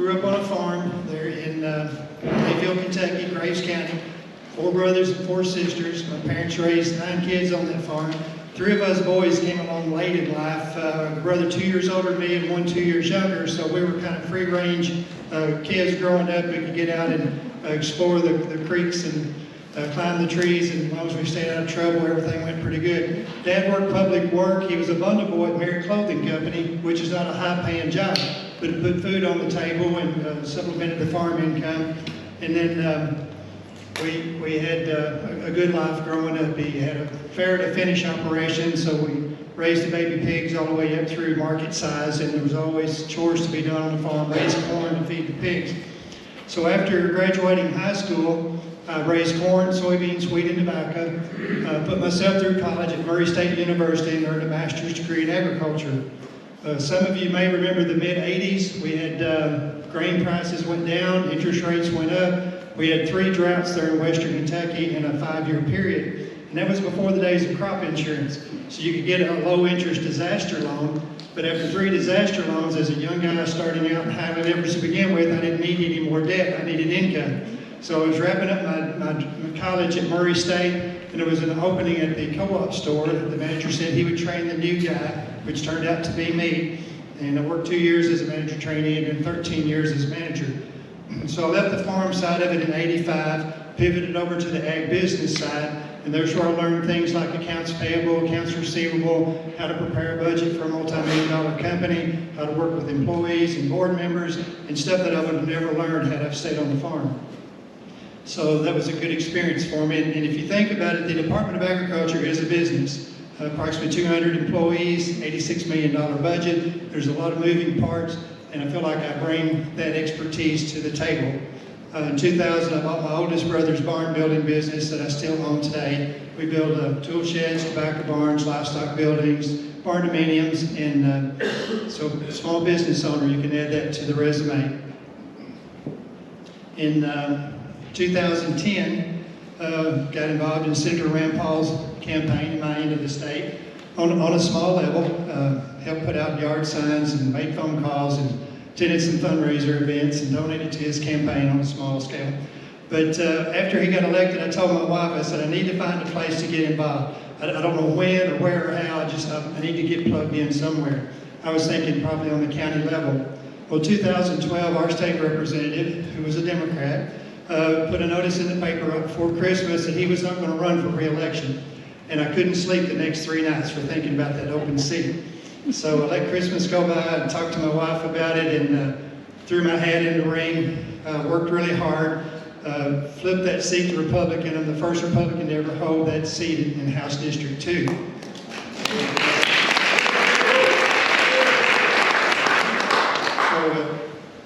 grew up on a farm there in Mayville, Kentucky, Graves County. 4 brothers and 4 sisters. My parents raised 9 kids on that farm. 3 of us boys came along late in life. A brother 2 years older than me and 1 2 years younger, so we were kind of free-range kids growing up. We could get out and explore the creeks and climb the trees, and as long as we stayed out of trouble, everything went pretty good. Dad worked public work. He was a bundle boy at Merritt Clothing Company, which is not a high-paying job, but it put food on the table and supplemented the farm income. And then we had a good life growing up. He had a fair to finish operation, so we raised the baby pigs all the way up through market size, and there was always chores to be done on the farm, raise corn to feed the pigs. So after graduating high school, I raised corn, soybeans, wheat, and tobacco. Put myself through college at Murray State University and earned a master's degree in agriculture. Some of you may remember the mid-'80s. We had grain prices went down, interest rates went up. We had 3 droughts there in western Kentucky in a 5-year period. And that was before the days of crop insurance. So you could get a low-interest disaster loan, but after 3 disaster loans, as a young guy starting out in high levels to begin with, I didn't need any more debt. I needed income. So I was wrapping up my college at Murray State, and there was an opening at the co-op store. The manager said he would train the new guy, which turned out to be me. And I worked 2 years as a manager trainee and then 13 years as manager. So I left the farm side of it in '85, pivoted over to the ag business side, and there's where I learned things like accounts payable, accounts receivable, how to prepare a budget for a multi-million-dollar company, how to work with employees and board members, and stuff that I would have never learned had I stayed on the farm. So that was a good experience for me. And if you think about it, the Department of Agriculture is a business. Approximately 200 employees, $86 million budget. There's a lot of moving parts, and I feel like I bring that expertise to the table. In 2000, I bought my oldest brother's barn building business that I still own today. We build tool sheds, tobacco barns, livestock buildings, barn dominiums, and so small business owner, you can add that to the resume. In 2010, got involved in Senator Rand Paul's campaign in my end of the state on a small level, helped put out yard signs and made phone calls and attended some fundraiser events and donated to his campaign on a small scale. But after he got elected, I told my wife, I said, I need to find a place to get involved. I don't know when or where or how, I need to get plugged in somewhere. I was thinking probably on the county level. Well, 2012, our state representative, who was a Democrat, put a notice in the paper right before Christmas that he was not going to run for re-election. And I couldn't sleep the next 3 nights for thinking about that open seat. So I let Christmas go by and talked to my wife about it and threw my hat in the ring, worked really hard, flipped that seat to Republican. I'm the first Republican to ever hold that seat in House District 2.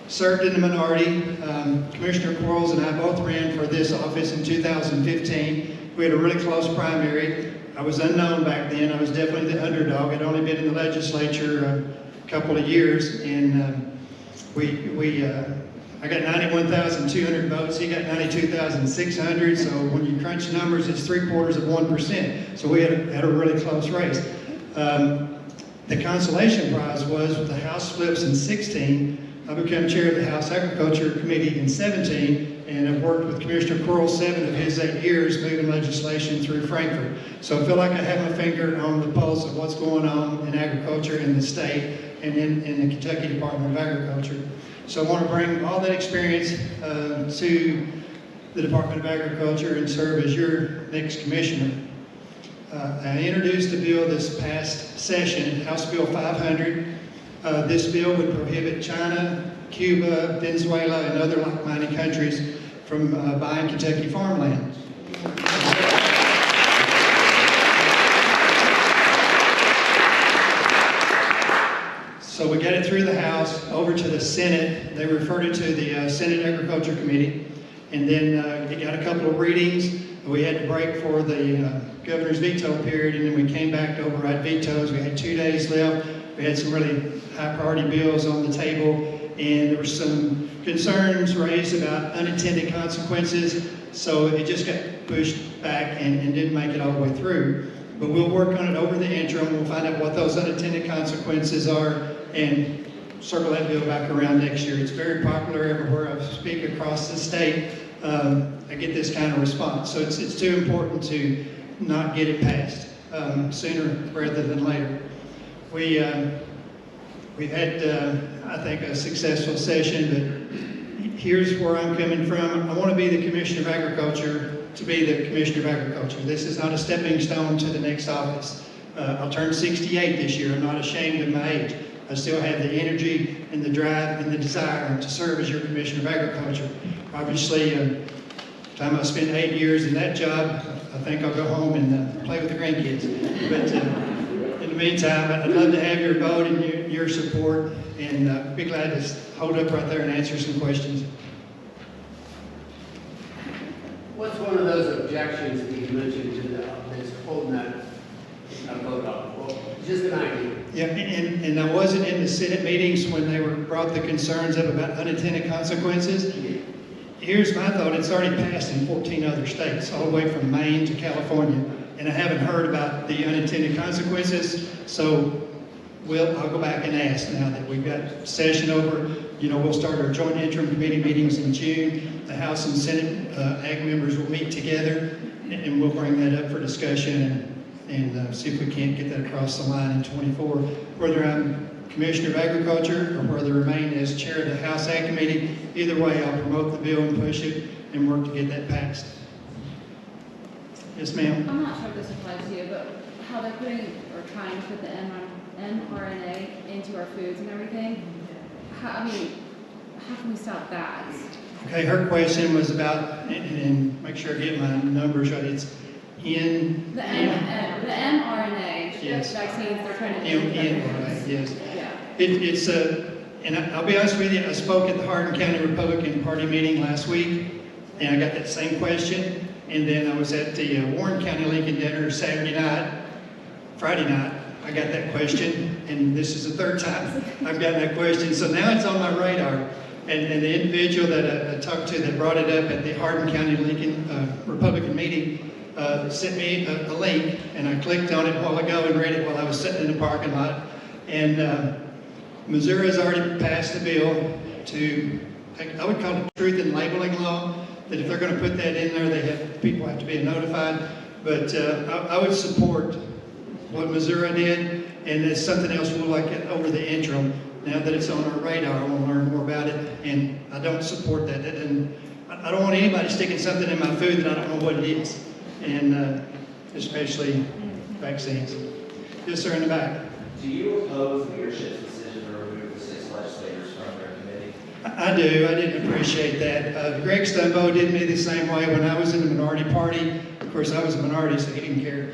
Served in the minority. Commissioner Quarles and I both ran for this office in 2015. We had a really close primary. I was unknown back then. I was definitely the underdog. I'd only been in the legislature a couple of years, and I got 91,200 votes. He got 92,600. So when you crunch numbers, it's 0.75%. So we had a really close race. The consolation prize was with the House flips in 16. I became chair of the House Agriculture Committee in 17, and I've worked with Commissioner Quarles 7 of his 8 years moving legislation through Frankfort. So I feel like I have my finger on the pulse of what's going on in agriculture in the state and in the Kentucky Department of Agriculture. So I want to bring all that experience to the Department of Agriculture and serve as your next commissioner. I introduced a bill this past session, House Bill 500. This bill would prohibit China, Cuba, Venezuela, and other like-minded countries from buying Kentucky farmland. So we got it through the House, over to the Senate. They referred it to the Senate Agriculture Committee, and then it got a couple of readings. We had to break for the governor's veto period, and then we came back to override vetoes. We had 2 days left. We had some really high priority bills on the table, and there were some concerns raised about unintended consequences, so it just got pushed back and didn't make it all the way through. But we'll work on it over the interim. We'll find out what those unintended consequences are and circle that bill back around next year. It's very popular everywhere I speak across the state. I get this kind of response. So it's too important to not get it passed sooner rather than later. We've had, I think, a successful session, but here's where I'm coming from. I want to be the Commissioner of Agriculture to be the Commissioner of Agriculture. This is not a stepping stone to the next office. I'll turn 68 this year. I'm not ashamed of my age. I still have the energy and the drive and the desire to serve as your Commissioner of Agriculture. Obviously, time I spent 8 years in that job, I think I'll go home and play with the grandkids. But in the meantime, I'd love to have your vote and your support, and be glad to hold up right there and answer some questions. What's one of those objections that you mentioned to that's holding that vote up? Well, just an idea. Yeah, and I wasn't in the Senate meetings when they brought the concerns up about unintended consequences. Here's my thought: it's already passed in 14 other states, all the way from Maine to California, and I haven't heard about the unintended consequences. So I'll go back and ask now that we've got session over. We'll start our joint interim committee meetings in June. The House and Senate Ag members will meet together, and we'll bring that up for discussion and see if we can't get that across the line in 24. Whether I'm Commissioner of Agriculture or whether I remain as Chair of the House Ag Committee, either way I'll promote the bill and push it and work to get that passed. Yes, ma'am. I'm not sure if this applies to you, but how they're putting or trying to put the mRNA into our foods and everything, how can we stop that? Okay, her question was about, and make sure I get my numbers right, it's in... The mRNA yes. vaccines they're trying to do. Right, yes. Yeah. And I'll be honest with you, I spoke at the Hardin County Republican Party meeting last week, and I got that same question, and then I was at the Warren County Lincoln dinner Friday night, I got that question, and this is the third time I've gotten that question, so now it's on my radar. And the individual that I talked to that brought it up at the Hardin County Lincoln Republican meeting sent me a link, and I clicked on it a while ago and read it while I was sitting in the parking lot. And Missouri has already passed a bill to, I would call it truth in labeling law, that if they're going to put that in there, people have to be notified. But I would support what Missouri did, and it's something else we'll look at over the interim. Now that it's on our radar, I want to learn more about it, and I don't support that. And I don't want anybody sticking something in my food that I don't know what it is, and especially vaccines. Yes, sir, in the back. Do you oppose leadership's decision to remove the 6 legislators from their committee? I do. I didn't appreciate that. Greg Stumbo did me the same way when I was in the minority party. Of course, I was a minority, so he didn't care.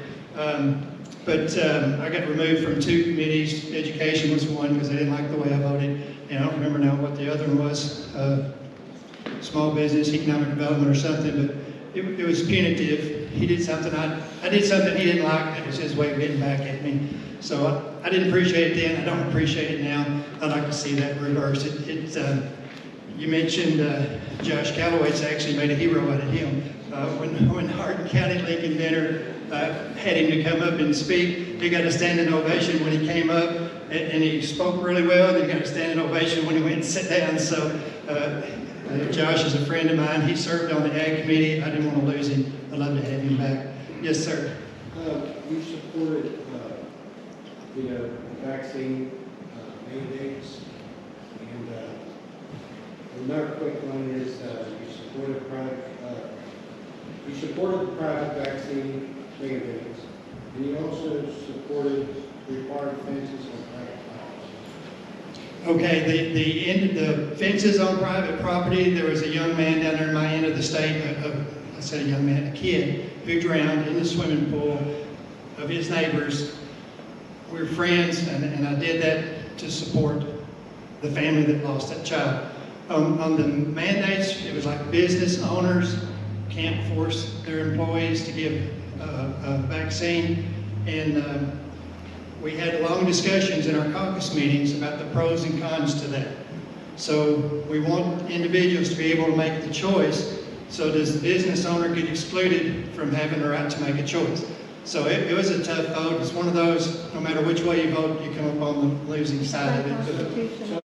But I got removed from 2 committees. Education was one because I didn't like the way I voted. And I don't remember now what the other one was. Small business, economic development or something. But it was punitive. He did something, I did something he didn't like. It was his way of getting back at me. So I didn't appreciate it then. I don't appreciate it now. I'd like to see that reversed. You mentioned Josh Calloway's actually made a hero out of him. When Hardin County Lincoln dinner had him to come up and speak, he got a standing ovation when he came up, and he spoke really well, and he got a standing ovation when he went and sat down. So Josh is a friend of mine. He served on the Ag Committee. I didn't want to lose him. I'd love to have him back. Yes, sir. You supported the vaccine mandates, and another quick one is you supported the private vaccine mandates, and you also supported required fences on private property. Okay, the fences on private property, there was a young man down there in my end of the state, I said a young man, a kid, who drowned in the swimming pool of his neighbors. We were friends, and I did that to support the family that lost that child. On the mandates, it was like business owners can't force their employees to give a vaccine, and we had long discussions in our caucus meetings about the pros and cons to that. So we want individuals to be able to make the choice. So does the business owner get excluded from having the right to make a choice? So it was a tough vote. It's one of those, no matter which way you vote, you come up on the losing side of it.